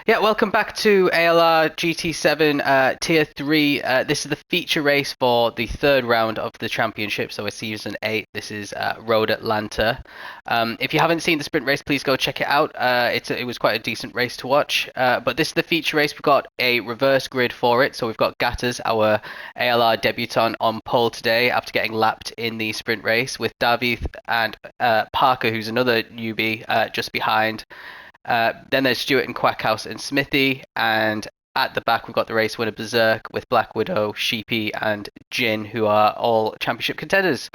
Yeah, welcome back to ALR GT7 Tier 3. This is the feature race for the third round of the championship, so it's Season 8. This is Road Atlanta. If you haven't seen the sprint race, please go check it out. It was quite a decent race to watch. But this is the feature race. We've got a reverse grid for it, so we've got Gatters, our ALR debutant, on pole today after getting lapped in the sprint race, with David and Parker, who's another newbie, just behind. Then there's Stewart and Quackhouse and Smithy, and at the back we've got the race winner Berserk with Black Widow, Sheepy, and Jin, who are all championship contenders.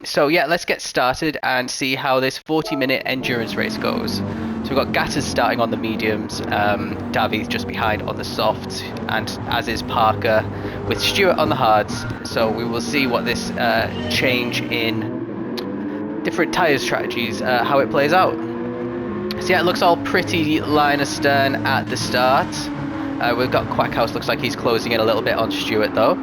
So yeah, let's get started and see how this 40-minute endurance race goes. So we've got Gatters starting on the mediums, Davies just behind on the softs, and as is Parker, with Stewart on the hards. So we will see what this change in different tyre strategies, how it plays out. So yeah, it looks all pretty line astern at the start. We've got Quackhouse, looks like he's closing in a little bit on Stewart though.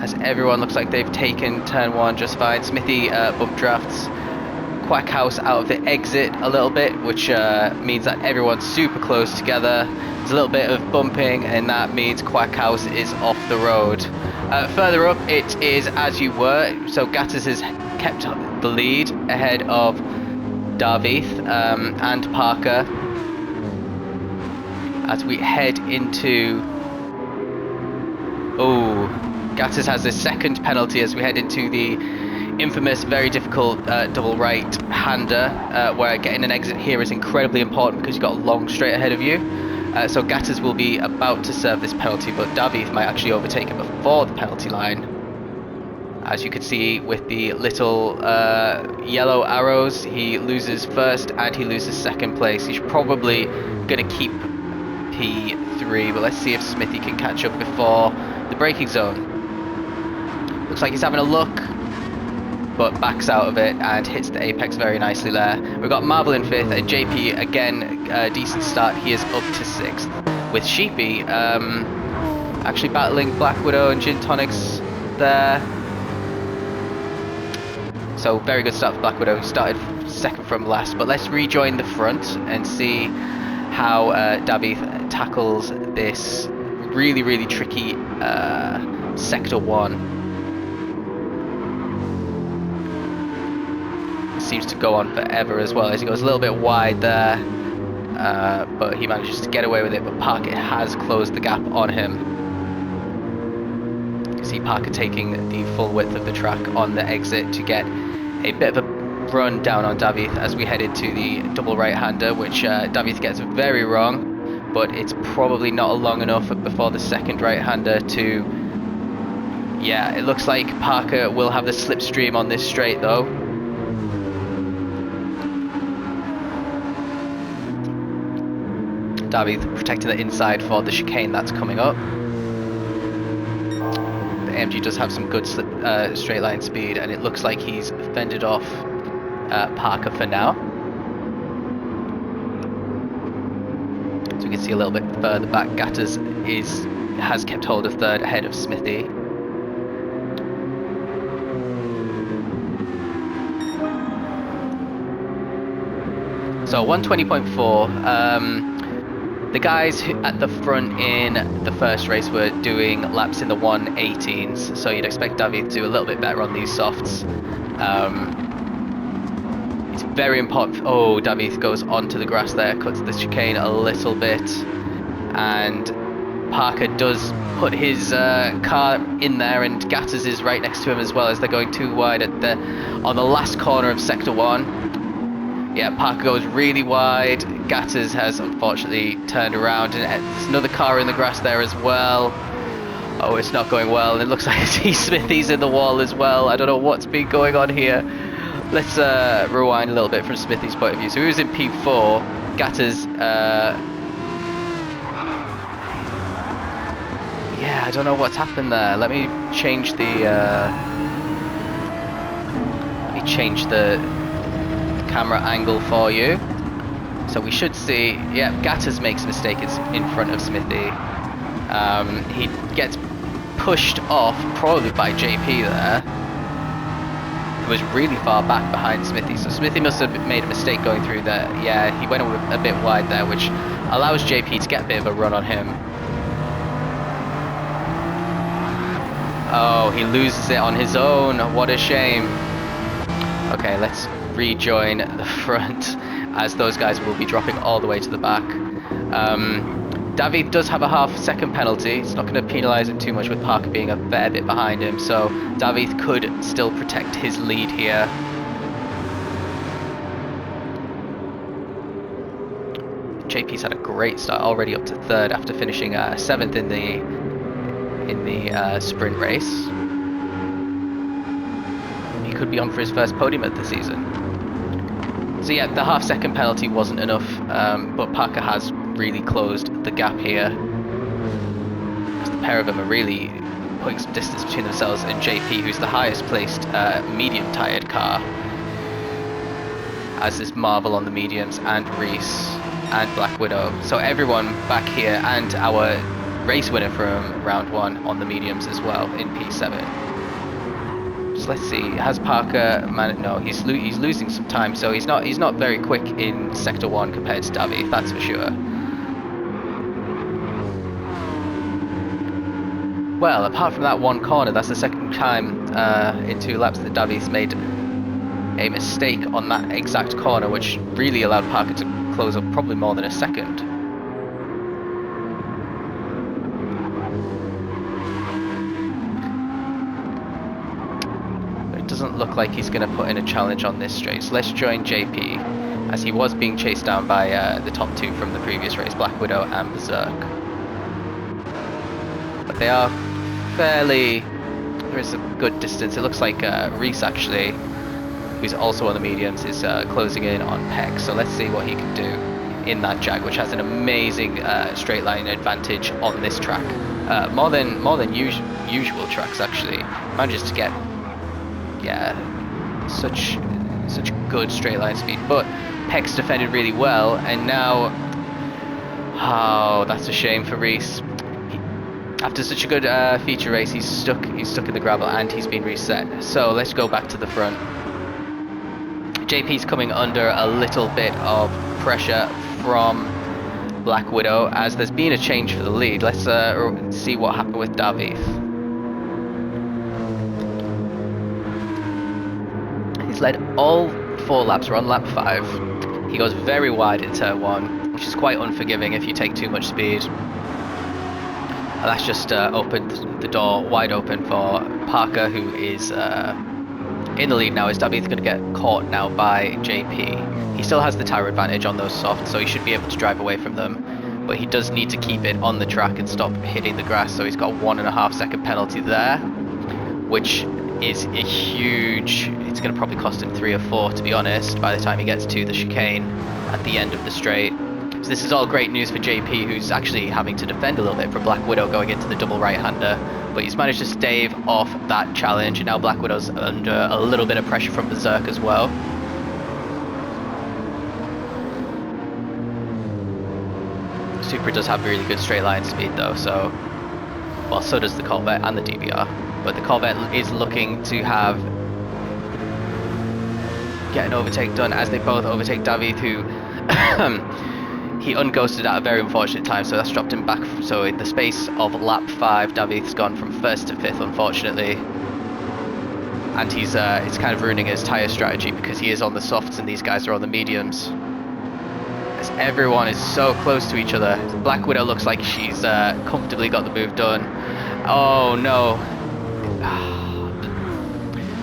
As everyone looks like they've taken turn one just fine. Smithy bump drafts Quackhouse out of the exit a little bit, which means that everyone's super close together. There's a little bit of bumping, and that means Quackhouse is off the road. Further up, it is as you were. So Gatters has kept the lead ahead of Darvith and Parker as we head into... Oh, Gatters has a second penalty as we head into the infamous, very difficult double right-hander, where getting an exit here is incredibly important because you've got a long straight ahead of you. So Gatters will be about to serve this penalty, but Darvith might actually overtake him before the penalty line. As you can see with the little yellow arrows, he loses first and he loses second place. He's probably going to keep P3, but let's see if Smithy can catch up before the braking zone. Looks like he's having a look, but backs out of it and hits the apex very nicely there. We've got Marvel in 5th and JP, again, a decent start. He is up to 6th, with Sheepy actually battling Black Widow and Gin Tonics there. So very good start for Black Widow. He started second from last, but let's rejoin the front and see how David tackles this really, really tricky Sector 1. Seems to go on forever as well, as he goes a little bit wide there, but he manages to get away with it, but Parker has closed the gap on him. You see Parker taking the full width of the track on the exit to get a bit of a run down on David as we head into the double right-hander, which David gets very wrong, but it's probably not long enough before the second right-hander to... Yeah, it looks like Parker will have the slipstream on this straight though. David protecting the inside for the chicane that's coming up. The AMG does have some good straight line speed, and it looks like he's fended off Parker for now. So we can see a little bit further back, Gatters has kept hold of third ahead of Smithy. So 120.4. The guys at the front in the first race were doing laps in the 118s, so you'd expect David to do a little bit better on these softs. It's very important. Oh, David goes onto the grass there, cuts the chicane a little bit, and Parker does put his car in there, and Gatters is right next to him as well as they're going too wide on the last corner of Sector 1. Yeah, Parker goes really wide. Gatters has unfortunately turned around, and there's another car in the grass there as well. Oh, it's not going well. And it looks like Smithy's in the wall as well. I don't know what's been going on here. Let's rewind a little bit from Smithy's point of view. So he was in P4. Gatters, yeah, I don't know what's happened there. Let me change the camera angle for you. So we should see, yeah, Gatters makes a mistake. It's in front of Smithy. He gets pushed off, probably by JP there. was really far back behind Smithy. So Smithy must have made a mistake going through there. Yeah, he went a bit wide there, which allows JP to get a bit of a run on him. Oh, he loses it on his own. What a shame. Okay, let's rejoin the front, as those guys will be dropping all the way to the back. David does have a half-second penalty. It's not going to penalise him too much with Parker being a fair bit behind him, so David could still protect his lead here. JP's had a great start, already up to third after finishing 7th in the sprint race. He could be on for his first podium of the season. So yeah, the half-second penalty wasn't enough, but Parker has really closed the gap here. The pair of them are really putting some distance between themselves and JP, who's the highest placed medium-tired car, as is Marvel on the mediums, and Reese and Black Widow. So everyone back here, and our race winner from round 1 on the mediums as well in P7. So let's see, has Parker no, he's losing some time, so he's not very quick in sector 1 compared to Davi, that's for sure. Well, apart from that one corner, that's the second time in 2 laps that Davi's made a mistake on that exact corner, which really allowed Parker to close up probably more than a second. But it doesn't look like he's going to put in a challenge on this straight, so let's join JP, as he was being chased down by the top 2 from the previous race, Black Widow and Berserk. But they are fairly, there is a good distance. It looks like Reese actually, who's also on the mediums, is closing in on Peck. So let's see what he can do in that Jag, which has an amazing straight line advantage on this track, more than usual tracks actually. Manages to get such good straight line speed, but Peck's defended really well, and now, oh, that's a shame for Reese. After such a good feature race, he's stuck in the gravel and he's been reset. So let's go back to the front. JP's coming under a little bit of pressure from Black Widow, as there's been a change for the lead. Let's see what happened with David. He's led all 4 laps. We're on lap 5. He goes very wide in turn 1, which is quite unforgiving if you take too much speed. And that's just opened the door wide open for Parker, who is in the lead now, as David's going to get caught now by JP. He still has the tyre advantage on those softs, so he should be able to drive away from them. But he does need to keep it on the track and stop hitting the grass, so he's got a 1.5 second penalty there, which is a huge, it's going to probably cost him 3 or 4 to be honest, by the time he gets to the chicane at the end of the straight. So this is all great news for JP, who's actually having to defend a little bit for Black Widow going into the double right-hander. But he's managed to stave off that challenge, and now Black Widow's under a little bit of pressure from Berserk as well. Supra does have really good straight line speed though, so, well, so does the Corvette and the DBR. But the Corvette is looking to get an overtake done, as they both overtake David, who he unghosted at a very unfortunate time, so that's dropped him back. So in the space of lap 5, David's gone from 1st to 5th, unfortunately. And he's it's kind of ruining his tyre strategy, because he is on the softs and these guys are on the mediums. As everyone is so close to each other. Black Widow looks like she's comfortably got the move done. Oh no.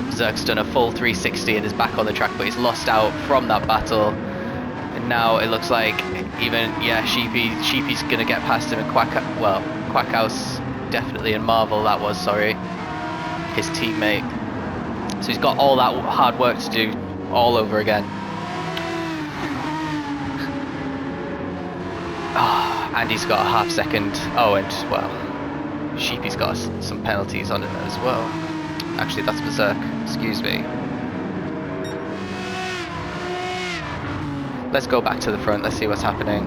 Berserk's done a full 360 and is back on the track, but he's lost out from that battle. And now it looks like even, yeah, Sheepy's gonna get past him, and Quackhouse definitely, and Marvel that was, sorry, his teammate. So he's got all that hard work to do all over again. And he's got a half second. Oh, and well, Sheepy's got some penalties on it as well. Actually, that's Berserk, excuse me. Let's go back to the front, let's see what's happening.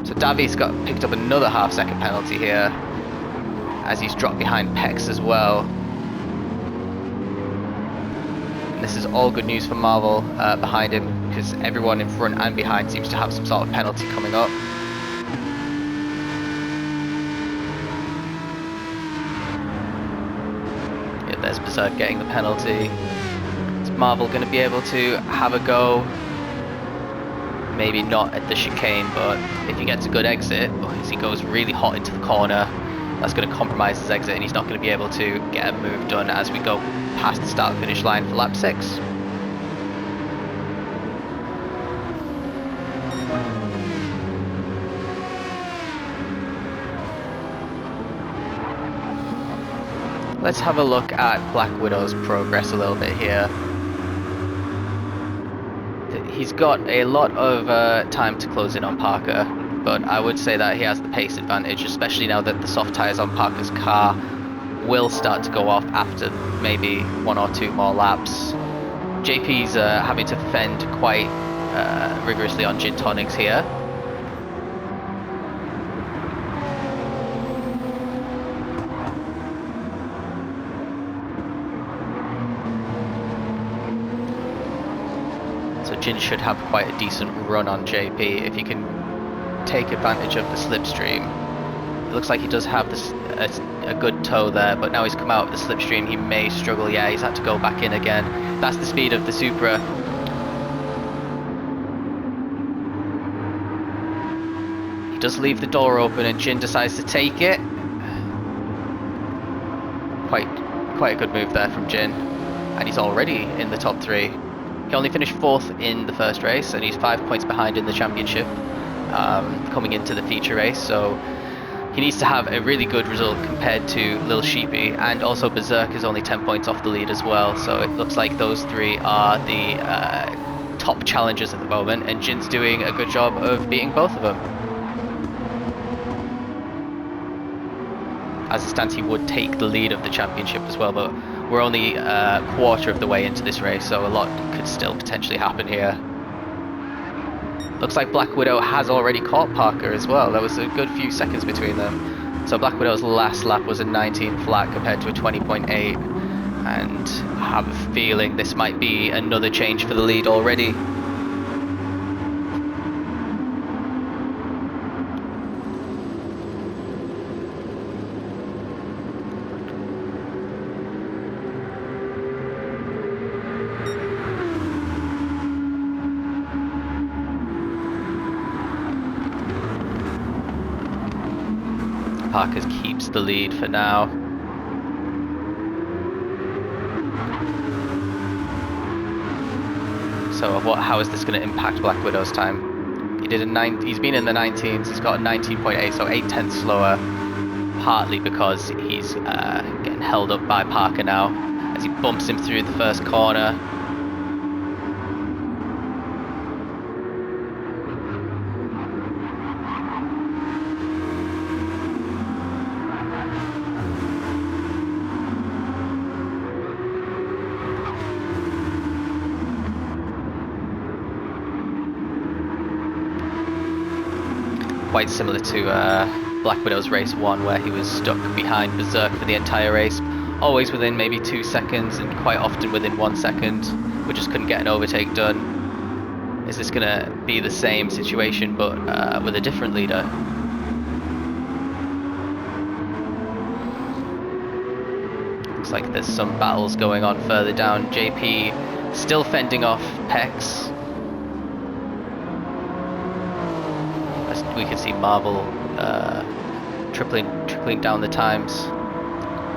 So Davi's picked up another half second penalty here, as he's dropped behind Pex as well. this is all good news for Marvel behind him, because everyone in front and behind seems to have some sort of penalty coming up. Yeah, there's Berserk getting the penalty. Is Marvel going to be able to have a go? Maybe not at the chicane, but if he gets a good exit, as he goes really hot into the corner, that's going to compromise his exit, and he's not going to be able to get a move done as we go past the start-finish line for lap 6. Let's have a look at Black Widow's progress a little bit here. He's got a lot of time to close in on Parker, but I would say that he has the pace advantage, especially now that the soft tyres on Parker's car will start to go off after maybe 1 or 2 more laps. JP's having to fend quite rigorously on gin tonics here. So Jin should have quite a decent run on JP if he can take advantage of the slipstream. It looks like he does have this, a good toe there, but now he's come out of the slipstream, he may struggle. Yeah, he's had to go back in again. That's the speed of the Supra. He does leave the door open and Jin decides to take it. Quite a good move there from Jin. And he's already in the top 3. He only finished 4th in the first race, and he's 5 points behind in the championship coming into the feature race, so he needs to have a really good result compared to Lil Sheepy, and also Berserk is only 10 points off the lead as well, so it looks like those 3 are the top challengers at the moment, and Jin's doing a good job of beating both of them. As it stands, he would take the lead of the championship as well, but we're only a quarter of the way into this race, so a lot could still potentially happen here. Looks like Black Widow has already caught Parker as well. There was a good few seconds between them. So Black Widow's last lap was a 19 flat compared to a 20.8, and I have a feeling this might be another change for the lead already. Parker keeps the lead for now. So how is this going to impact Black Widow's time? He's been in the 19s, he's got a 19.8, so 8/10 slower, partly because he's getting held up by Parker now as he bumps him through the first corner. Quite similar to Black Widow's race 1, where he was stuck behind Berserk for the entire race, always within maybe 2 seconds and quite often within 1 second. We just couldn't get an overtake done. Is this going to be the same situation but with a different leader? Looks like there's some battles going on further down. JP still fending off Pex. We can see Marvel tripling down the times.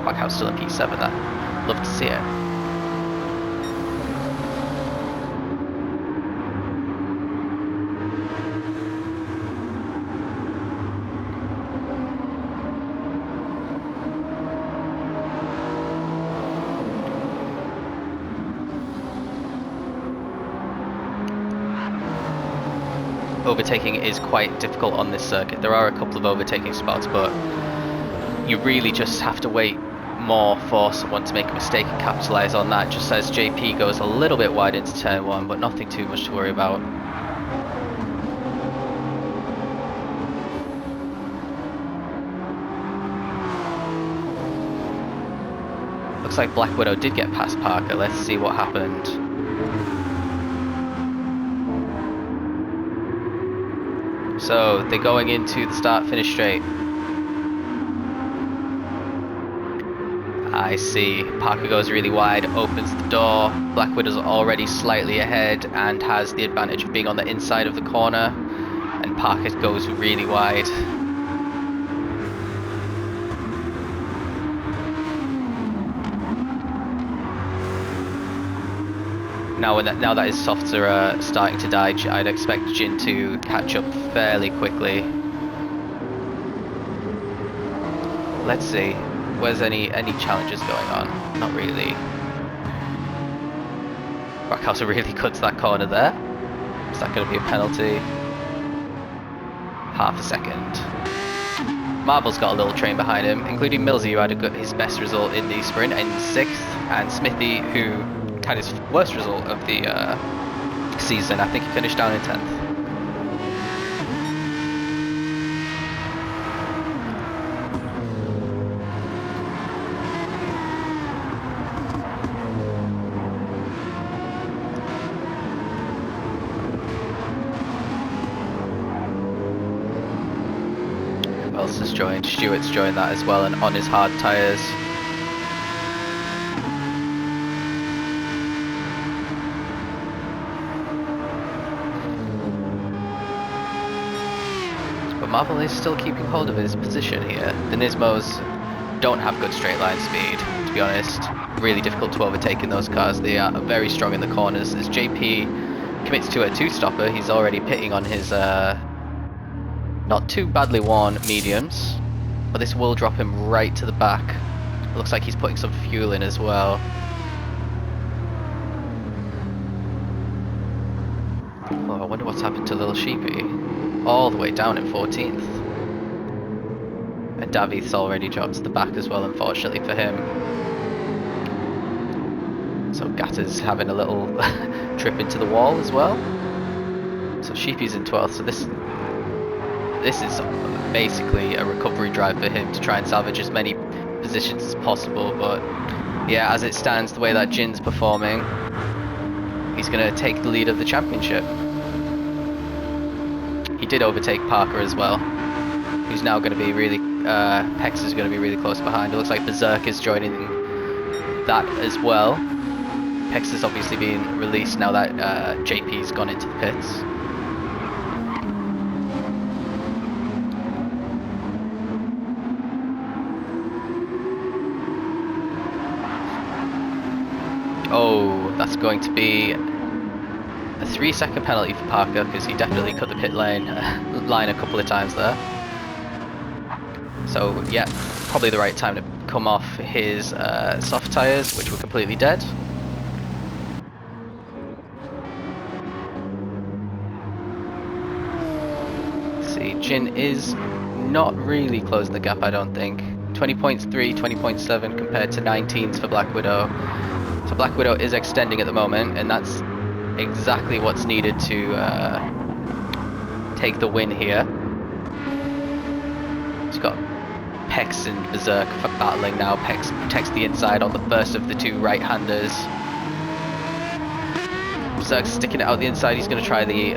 Quackhouse still in P7. I'd love to see it. Overtaking is quite difficult on this circuit. There are a couple of overtaking spots, but you really just have to wait more for someone to make a mistake and capitalise on that. Just as JP goes a little bit wide into turn 1, but nothing too much to worry about. Looks like Black Widow did get past Parker. Let's see what happened. So they're going into the start-finish straight. I see. Parker goes really wide, opens the door. Black Widow's already slightly ahead and has the advantage of being on the inside of the corner. And Parker goes really wide. Now that his softs are starting to die, I'd expect Jin to catch up fairly quickly. Let's see. Where's any challenges going on? Not really. Brackhauser really cuts that corner there. Is that going to be a penalty? Half a second. Marvel's got a little train behind him, including Millsy, who had his best result in the sprint in 6th, and Smithy, who had his worst result of the season. I think he finished down in 10th. Who else has joined? Stewart's joined that as well, and on his hard tyres. Marvel is still keeping hold of his position here. The Nismos don't have good straight line speed, to be honest. Really difficult to overtake in those cars. They are very strong in the corners. As JP commits to a two-stopper, he's already pitting on his not too badly worn mediums, but this will drop him right to the back. It looks like he's putting some fuel in as well. Oh, I wonder what's happened to Little Sheepy. All the way down in 14th. And Davith's already dropped to the back as well, unfortunately for him. So Gatta's having a little trip into the wall as well. So Sheepy's in 12th, so this is basically a recovery drive for him to try and salvage as many positions as possible, but yeah, as it stands, the way that Jin's performing, he's going to take the lead of the championship. He did overtake Parker as well, who's now going to be really, Pex is going to be really close behind. It looks like Berserk is joining that as well. Pex has obviously been released now that JP's gone into the pits. Oh, that's going to be a 3-second penalty for Parker, because he definitely cut the pit lane line a couple of times there. So yeah, probably the right time to come off his soft tyres, which were completely dead. Let's see, Jin is not really closing the gap, I don't think. 20.3, 20.7 compared to 19s for Black Widow. So Black Widow is extending at the moment, and that's exactly what's needed to take the win here. He's got Pex and Berserk battling now. Pex protects the inside on the first of the two right-handers. Berserk's sticking it out the inside. He's going to try the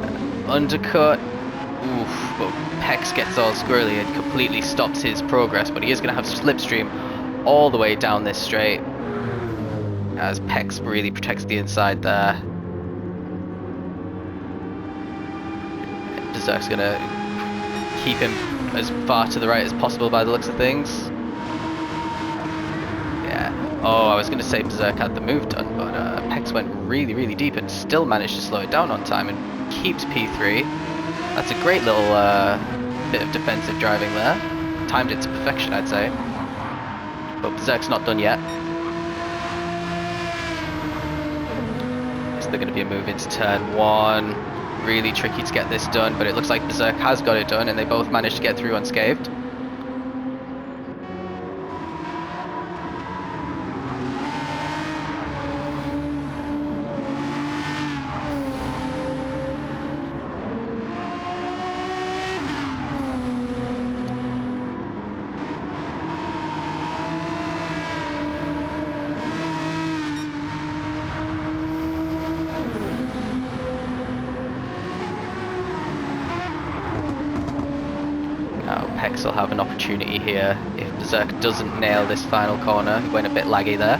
undercut. Oof, but Pex gets all squirrely and completely stops his progress, but he is going to have slipstream all the way down this straight, as Pex really protects the inside there. Berserk's going to keep him as far to the right as possible by the looks of things. Yeah. Oh, I was going to say Berserk had the move done, but Pex went really, really deep and still managed to slow it down on time and keeps P3. That's a great little bit of defensive driving there. Timed it to perfection, I'd say. But Berserk's not done yet. So they're going to be a move into turn 1. Really tricky to get this done, but it looks like Berserk has got it done, and they both managed to get through unscathed. Pex will have an opportunity here if Berserk doesn't nail this final corner. He went a bit laggy there.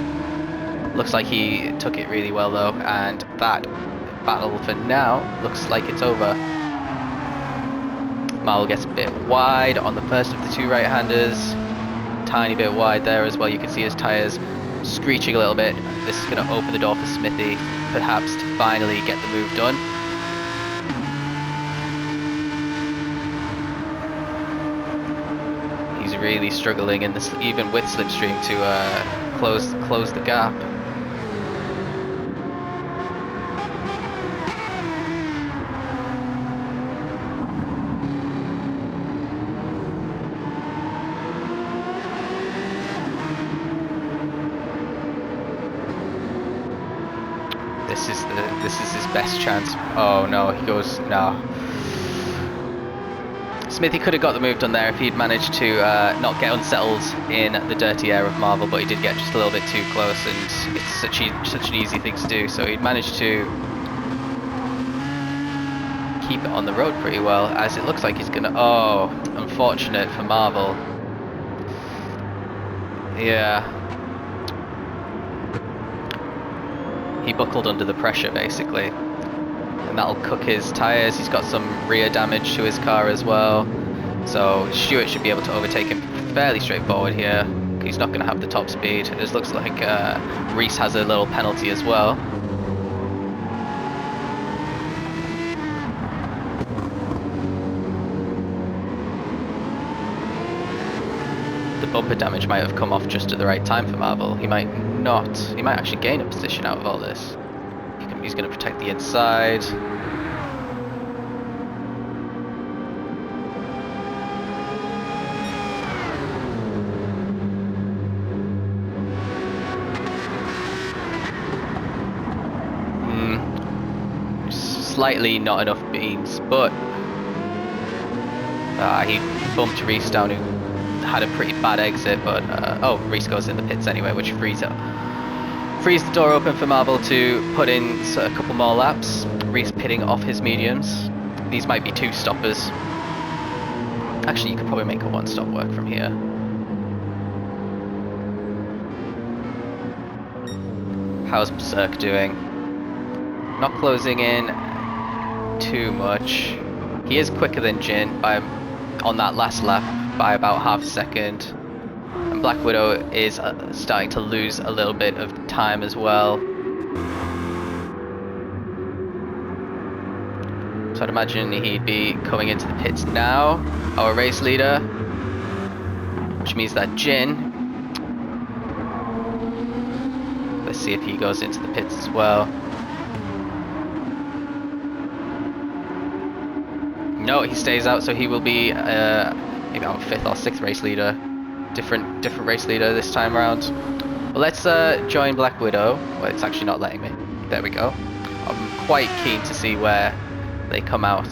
Looks like he took it really well though, and that battle for now looks like it's over. Marvel gets a bit wide on the first of the two right-handers. Tiny bit wide there as well. You can see his tyres screeching a little bit. This is going to open the door for Smithy, perhaps to finally get the move done. He's really struggling in this, even with Slipstream, to close the gap. This is his best chance. Oh no, he goes no. Smithy could have got the move done there if he'd managed to not get unsettled in the dirty air of Marvel, but he did get just a little bit too close, and it's such an easy thing to do. So he'd managed to keep it on the road pretty well, as it looks like he's gonna. Oh, unfortunate for Marvel. Yeah. He buckled under the pressure basically, and that'll cook his tyres. He's got some rear damage to his car as well, so Stewart should be able to overtake him fairly straightforward here. He's not going to have the top speed. It looks like Reese has a little penalty as well. The bumper damage might have come off just at the right time for Marvel. He might not. He might actually gain a position out of all this. He's going to protect the inside. Slightly not enough beans, but he bumped Reese down, who had a pretty bad exit, but oh, Reese goes in the pits anyway, which frees the door open for Marvel to put in a couple more laps. Reese pitting off his mediums. These might be two stoppers. Actually, you could probably make a one stop work from here. How's Berserk doing? Not closing in too much. He is quicker than Jin on that last lap by about half a second. And Black Widow is starting to lose a little bit of time as well. So I'd imagine he'd be coming into the pits now, our race leader, which means that Jin, let's see if he goes into the pits as well. No, he stays out, so he will be maybe our 5th or 6th race leader. Different race leader this time around. Well, let's join Black Widow. Well, it's actually not letting me. There we go. I'm quite keen to see where they come out.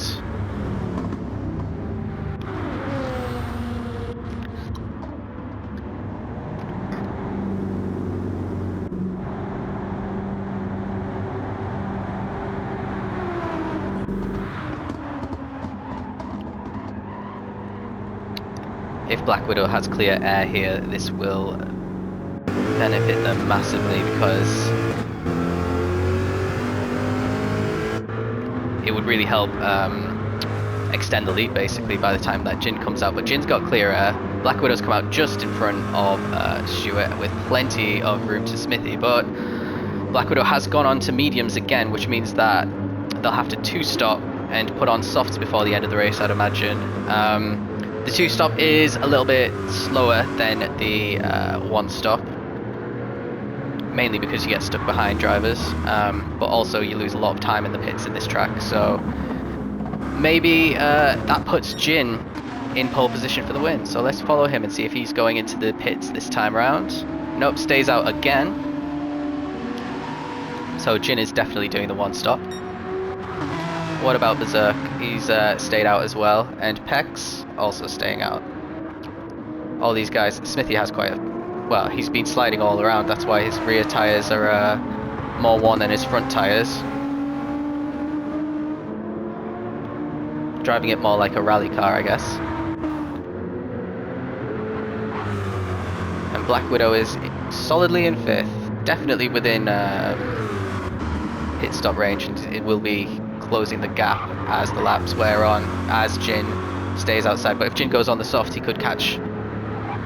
If Black Widow has clear air here, this will benefit them massively, because it would really help extend the lead basically by the time that Jin comes out. But Jin's got clear air. Black Widow's come out just in front of Stewart with plenty of room to Smithy, but Black Widow has gone on to mediums again, which means that they'll have to two-stop and put on softs before the end of the race, I'd imagine. The two-stop is a little bit slower than the one-stop, mainly because you get stuck behind drivers, but also you lose a lot of time in the pits in this track, so maybe that puts Jin in pole position for the win. So let's follow him and see if he's going into the pits this time around. Nope, stays out again. So Jin is definitely doing the one-stop. What about Berserk? He's stayed out as well, and Pex also staying out. All these guys, Smithy has quite a, well, he's been sliding all around, that's why his rear tyres are more worn than his front tyres. Driving it more like a rally car, I guess. Black Widow is solidly in 5th, definitely within pit stop range, and it will be closing the gap as the laps wear on, as Jin stays outside. But if Jin goes on the soft, he could catch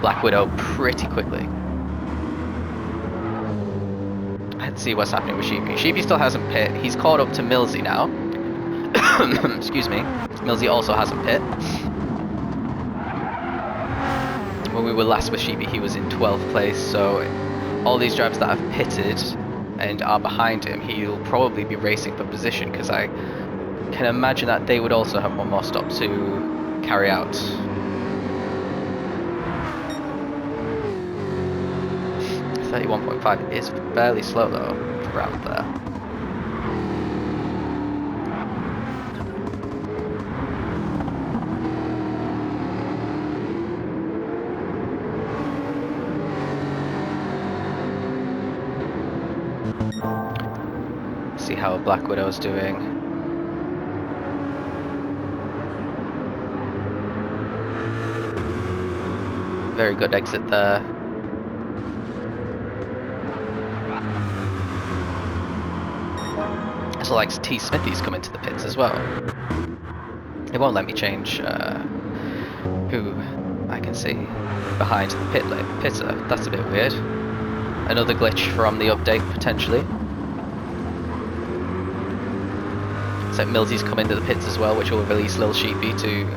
Black Widow pretty quickly. Let's see what's happening with Sheepy. Sheepy still hasn't pit. He's caught up to Millsy now. Excuse me. Millsy also hasn't pit. When we were last with Sheepy, he was in 12th place, so all these drivers that have pitted and are behind him, he'll probably be racing for position, because I can imagine that they would also have one more stop to carry out. .5 is fairly slow though, around there. See how Black Widow's doing. Very good exit there. Also likes T Smithy's come into the pits as well. It won't let me change who I can see behind the pitter. That's a bit weird. Another glitch from the update potentially. So Millsy's come into the pits as well, which will release Lil Sheepy to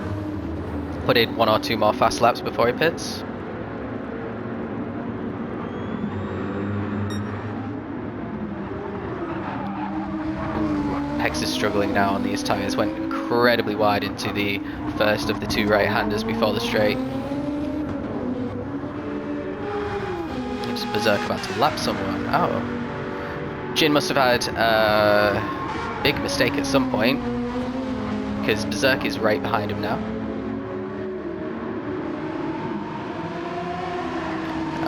put in 1 or 2 more fast laps before he pits. Hex is struggling now on these tyres, went incredibly wide into the first of the 2 right-handers before the straight. It's Berserk about to lap someone. Oh. Jin must have had a big mistake at some point, because Berserk is right behind him now.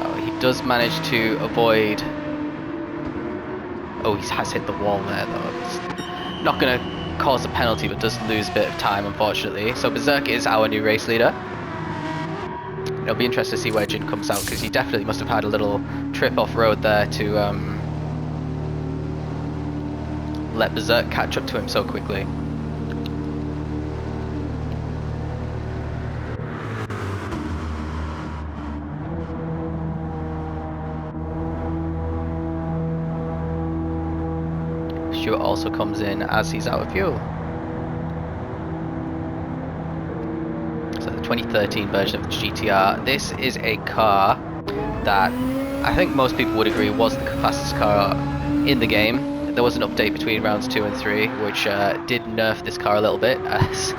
Oh, he does manage to avoid... Oh, he has hit the wall there though. It's not going to cause a penalty, but does lose a bit of time, unfortunately. So Berserk is our new race leader. It'll be interesting to see where Jin comes out, because he definitely must have had a little trip off-road there to let Berserk catch up to him so quickly. Stuart also comes in as he's out of fuel. So the 2013 version of the GTR. This is a car that I think most people would agree was the fastest car in the game. There was an update between rounds 2 and 3 which did nerf this car a little bit, as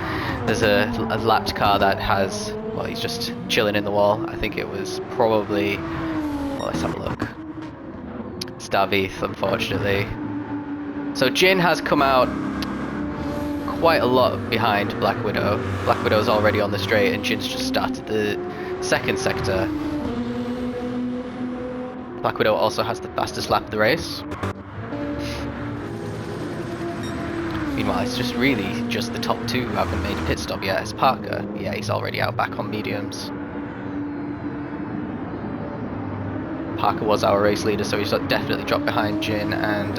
there's a lapped car that has, well, he's just chilling in the wall. I think it was probably, well, let's have a look. It's Davith, unfortunately. So Jin has come out quite a lot behind Black Widow. Black Widow's already on the straight and Jin's just started the 2nd sector. Black Widow also has the fastest lap of the race. Meanwhile, it's just really just the top 2 who haven't made a pit stop yet. It's Parker. Yeah, he's already out back on mediums. Parker was our race leader, so he's definitely dropped behind Jin and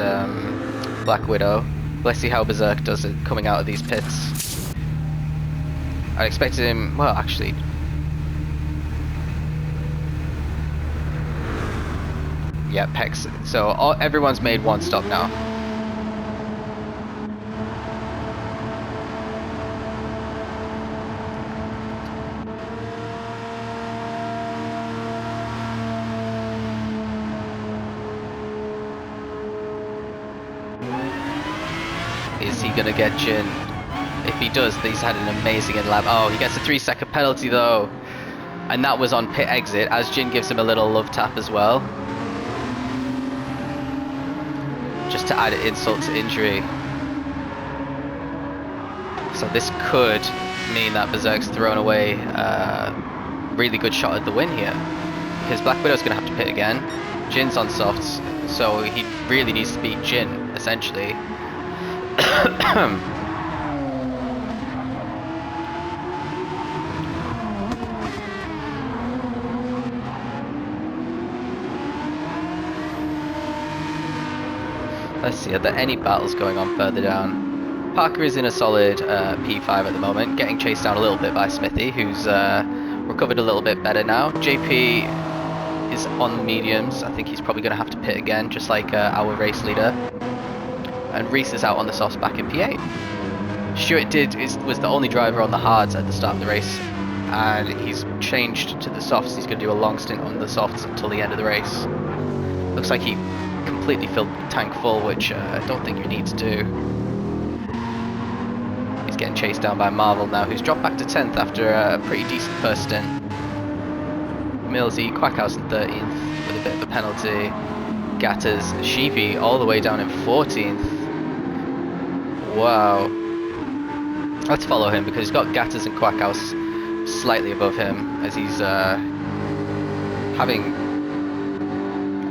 Black Widow. Let's see how Berserk does it coming out of these pits. I expected him, well, actually. Yeah, Pex. So everyone's made 1 stop now. Is he gonna get Jin? If he does, he's had an amazing lap. Oh, he gets a 3-second penalty though. And that was on pit exit, as Jin gives him a little love tap as well. Just to add insult to injury. So this could mean that Berserk's thrown away a really good shot at the win here. Because Black Widow's gonna have to pit again. Jin's on softs, so he really needs to beat Jin, essentially. Let's see, are there any battles going on further down? Parker is in a solid P5 at the moment, getting chased down a little bit by Smithy, who's recovered a little bit better now. JP is on mediums. I think he's probably going to have to pit again, just like our race leader. And Reese is out on the softs back in P8. Stuart was the only driver on the hards at the start of the race, and he's changed to the softs. He's going to do a long stint on the softs until the end of the race. Looks like he completely filled the tank full, which I don't think you need to do. He's getting chased down by Marvel now, who's dropped back to 10th after a pretty decent first stint. Millsy, Quackhouse in 13th with a bit of a penalty. Gatters, Sheepy all the way down in 14th. Wow. Let's follow him because he's got Gatters and Quackhouse slightly above him as he's having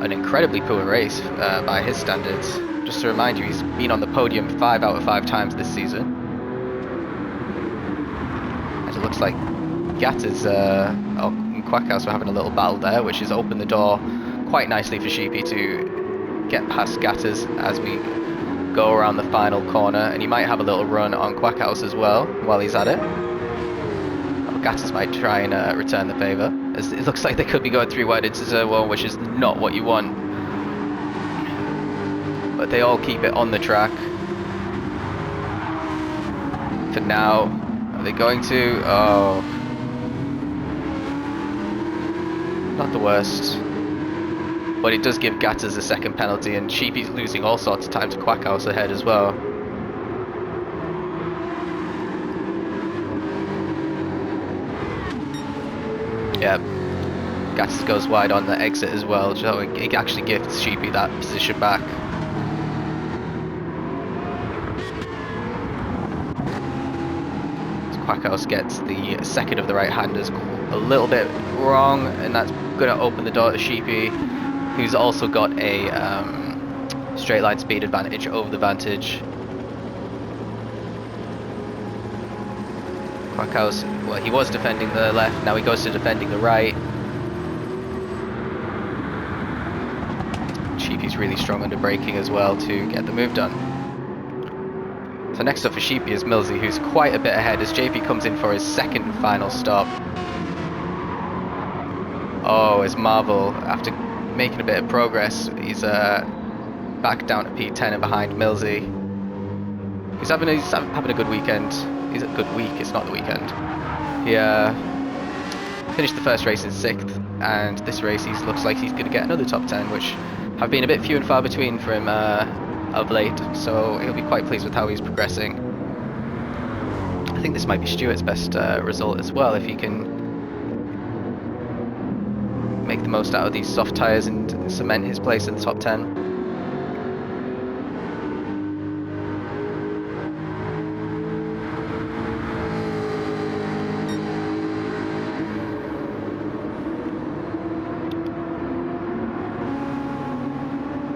an incredibly poor race by his standards. Just to remind you, he's been on the podium 5 out of 5 times this season. And it looks like Gatters and Quackhouse were having a little battle there, which has opened the door quite nicely for Sheepy to get past Gatters as we go around the final corner. And he might have a little run on Quackhouse as well while he's at it. Gatters might try and return the favour, as it looks like they could be going 3 wide into turn 1, which is not what you want. But they all keep it on the track. For now, are they going to? Oh. Not the worst. But it does give Gatters a second penalty, and Sheepy's losing all sorts of time to Quackhouse ahead as well. Yeah, Gatters goes wide on the exit as well, so it actually gives Sheepy that position back. So Quackhouse gets the second of the right-handers a little bit wrong, and that's going to open the door to Sheepy, who's also got a straight line speed advantage over the Vantage. Quackhouse, well, he was defending the left, now he goes to defending the right. Sheepy's really strong under braking as well to get the move done. So next up for Sheepy is Millsy, who's quite a bit ahead as JP comes in for his second and final stop. Oh, as Marvel, after making a bit of progress, he's back down to P10 and behind Millsy. He's having a good weekend. He's a good week, it's not the weekend. He finished the first race in 6th, and this race he looks like he's going to get another top 10, which have been a bit few and far between for him of late, so he'll be quite pleased with how he's progressing. I think this might be Stuart's best result as well, if he can make the most out of these soft tyres and cement his place in the top 10.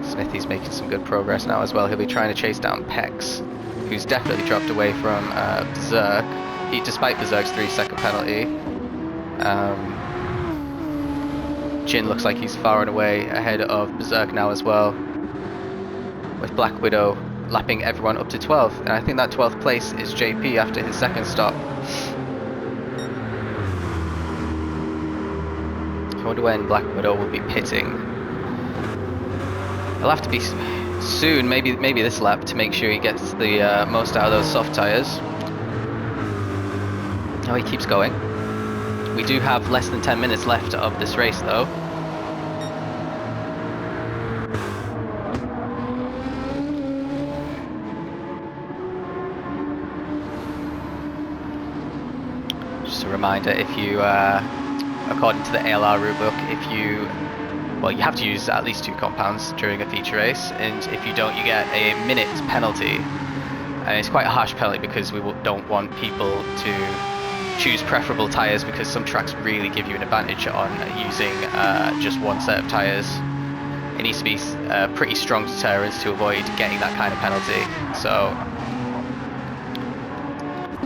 Smithy's making some good progress now as well. He'll be trying to chase down Pex, who's definitely dropped away from Berserk. Despite Berserk's 3-second penalty. Jin looks like he's far and away ahead of Berserk now as well, with Black Widow lapping everyone up to 12th. And I think that 12th place is JP after his second stop. I wonder when Black Widow will be pitting. He'll have to be soon, maybe this lap, to make sure he gets the most out of those soft tyres. Oh, he keeps going. We do have less than 10 minutes left of this race though. Just a reminder, if you, according to the ALR rulebook, well, you have to use at least 2 compounds during a feature race, and if you don't, you get a minute penalty. And it's quite a harsh penalty because we don't want people to choose preferable tyres, because some tracks really give you an advantage on using just one set of tyres. It needs to be pretty strong deterrents to avoid getting that kind of penalty. So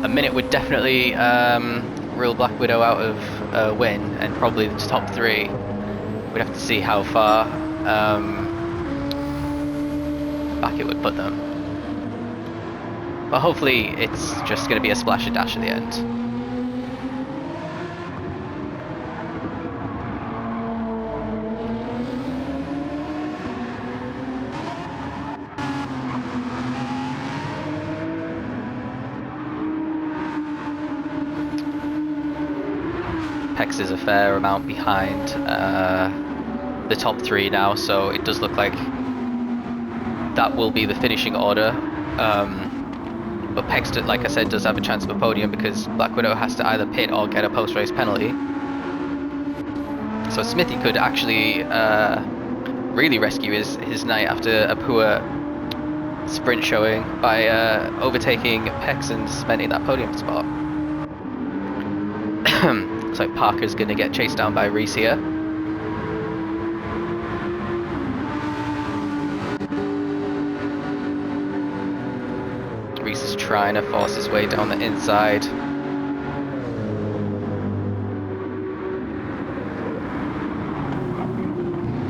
a minute would definitely rule Black Widow out of a win, and probably the top 3. We'd have to see how far back it would put them. But hopefully it's just going to be a splash and dash at the end. Pex is a fair amount behind the top 3 now, so it does look like that will be the finishing order. But Pex, like I said, does have a chance of a podium because Black Widow has to either pit or get a post-race penalty. So Smithy could actually really rescue his night after a poor sprint showing by overtaking Pex and cementing that podium spot. Looks like Parker's going to get chased down by Reese here. Reese is trying to force his way down the inside.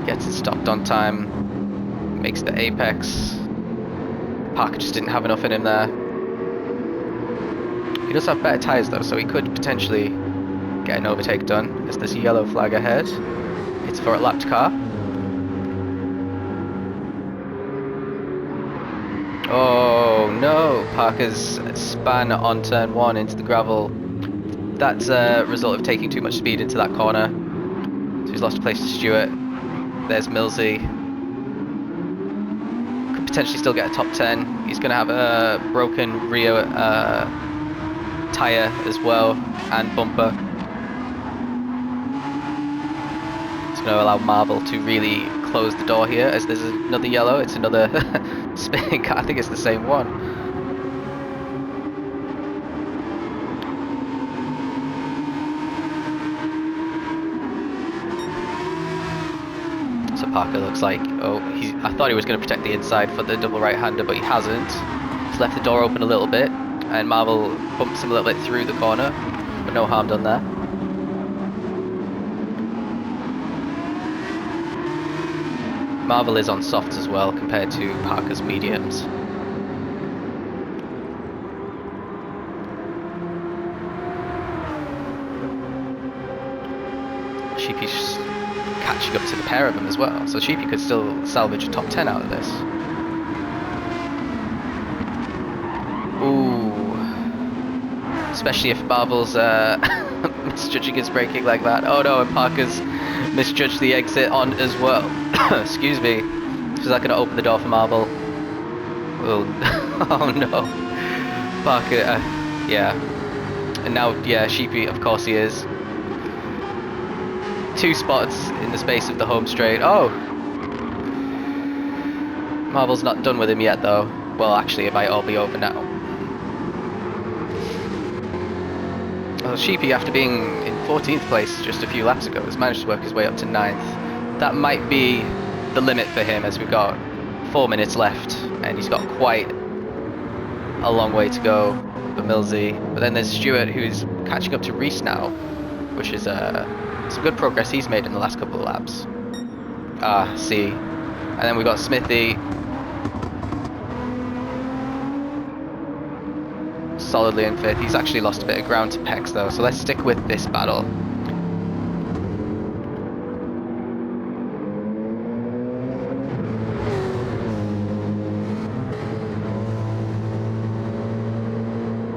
Gets it stopped on time. Makes the apex. Parker just didn't have enough in him there. He does have better tyres though, so he could potentially get an overtake done. There's this yellow flag ahead. It's for a lapped car. Oh no, Parker's span on turn 1 into the gravel. That's a result of taking too much speed into that corner. So he's lost a place to Stewart. There's Millsy. Could potentially still get a top 10. He's going to have a broken rear tyre as well, and bumper. It's going to allow Marvel to really close the door here, as there's another yellow. It's another spinning car. I think it's the same one. So Parker looks like, I thought he was going to protect the inside for the double right-hander, but he hasn't. He's left the door open a little bit, and Marvel bumps him a little bit through the corner, but no harm done there. Marvel is on softs as well compared to Parker's mediums. Sheepy's catching up to the pair of them as well, so Sheepy could still salvage a top 10 out of this. Ooh. Especially if Marvel's misjudging his braking like that. Oh no, and Parker's misjudged the exit on as well. Excuse me. Is that going to open the door for Marvel? Oh, oh no. Parker, yeah. And now, yeah, Sheepy, of course he is. 2 spots in the space of the home straight. Oh! Marvel's not done with him yet though. Well, actually, it might all be over now. Well, Sheepy, after being in 14th place just a few laps ago, has managed to work his way up to 9th. That might be the limit for him, as we've got 4 minutes left, and he's got quite a long way to go for Millsy. But then there's Stewart, who's catching up to Reese now, which is some good progress he's made in the last couple of laps. See. And then we've got Smithy. Solidly in 5th. He's actually lost a bit of ground to Pex though, so let's stick with this battle.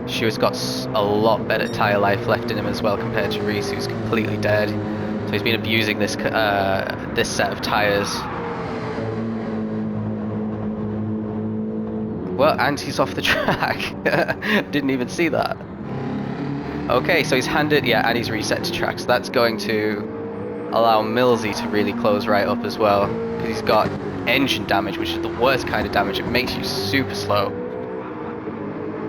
Stewart's got a lot better tyre life left in him as well compared to Reese, who's completely dead. So he's been abusing this this set of tyres. Well, and he's off the track. Didn't even see that. Okay, so he's handed, yeah, and he's reset to track. So that's going to allow Millsy to really close right up as well, because he's got engine damage, which is the worst kind of damage. It makes you super slow,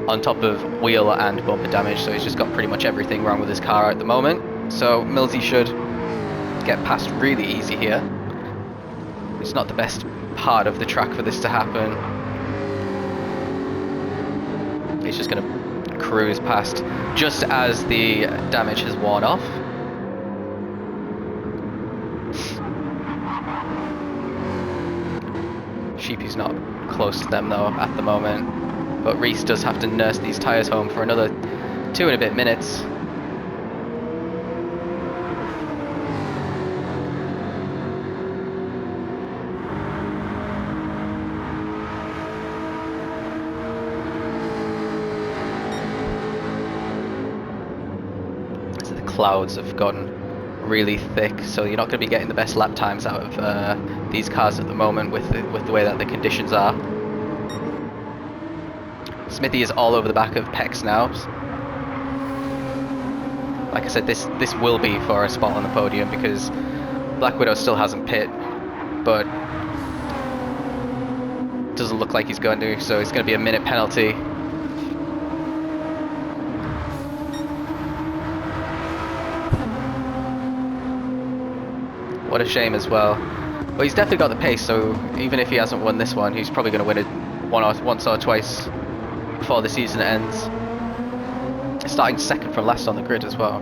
on top of wheel and bumper damage. So he's just got pretty much everything wrong with his car at the moment. So Millsy should get past really easy here. It's not the best part of the track for this to happen. He's just going to cruise past just as the damage has worn off. Sheepy's not close to them though at the moment. But Reese does have to nurse these tyres home for another 2 and a bit minutes. So the clouds have gone really thick, so you're not going to be getting the best lap times out of these cars at the moment with the way that the conditions are. Smithy is all over the back of Pex now. Like I said, this will be for a spot on the podium because Black Widow still hasn't pit, but doesn't look like he's going to, so it's going to be a minute penalty. What a shame as well. But he's definitely got the pace, so even if he hasn't won this one, he's probably going to win it once or twice before the season ends. Starting second from last on the grid as well.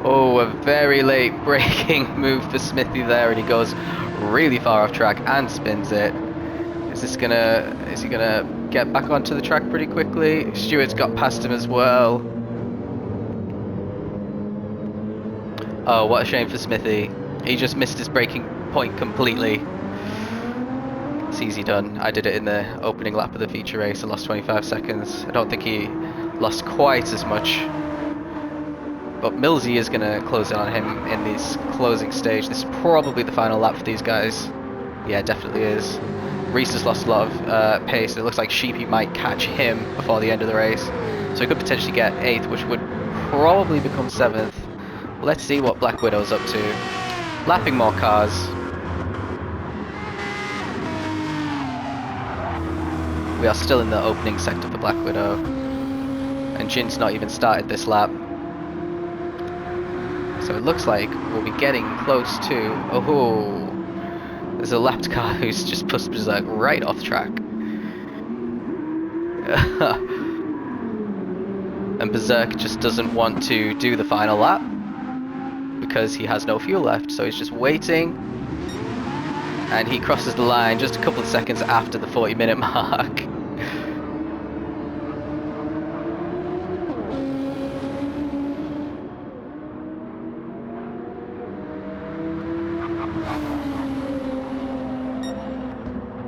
Oh, a very late braking move for Smithy there, and he goes really far off track and spins it. Is he gonna get back onto the track pretty quickly? Stewart's got past him as well. Oh, what a shame for Smithy. He just missed his braking point completely. It's easy done. I did it in the opening lap of the feature race. I lost 25 seconds. I don't think he lost quite as much. But Millsy is going to close in on him in this closing stage. This is probably the final lap for these guys. Yeah, definitely is. Reese has lost a lot of pace. It looks like Sheepy might catch him before the end of the race. So he could potentially get 8th, which would probably become 7th. Let's see what Black Widow's up to. Lapping more cars. We are still in the opening sector for Black Widow. And Jin's not even started this lap. So it looks like we'll be getting close to... Oh, there's a lapped car who's just pushed Berserk right off track. And Berserk just doesn't want to do the final lap because he has no fuel left. So he's just waiting. And he crosses the line just a couple of seconds after the 40-minute mark.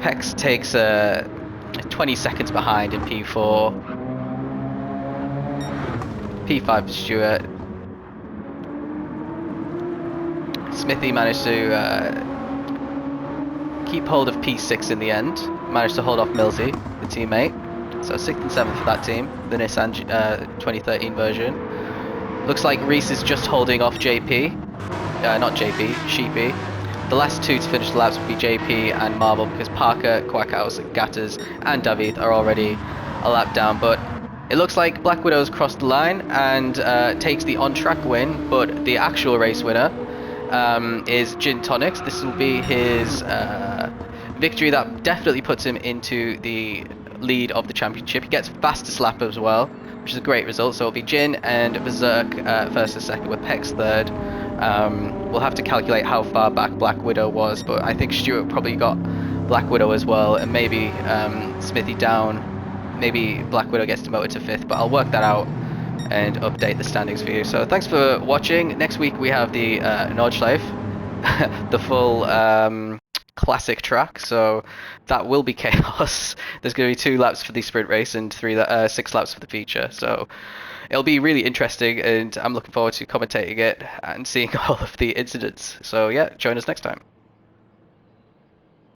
Pex takes 20 seconds behind in P4. P5 for Stewart. Smithy managed to keep hold of P6 in the end. Managed to hold off Millsy, the teammate. So 6th and 7th for that team, the Nissan 2013 version. Looks like Reese is just holding off JP. Not JP, Sheepy. The last two to finish the laps would be JP and Marvel because Parker, Quackhouse, Gatters and David are already a lap down. But it looks like Black Widow's crossed the line and takes the on-track win, but the actual race winner is Gin Tonics. This will be his victory that definitely puts him into the lead of the championship. He gets fastest lap as well, which is a great result. So it'll be Jin and Berserk first and second with Pex third. We'll have to calculate how far back Black Widow was, but I think Stewart probably got Black Widow as well, and maybe Smithy down. Maybe Black Widow gets demoted to 5th, but I'll work that out and update the standings for you. So thanks for watching. Next week we have the Nordschleife, the full classic track, so that will be chaos. There's going to be 2 laps for the sprint race and 6 laps for the feature, so it'll be really interesting, and I'm looking forward to commentating it and seeing all of the incidents. So yeah, join us next time.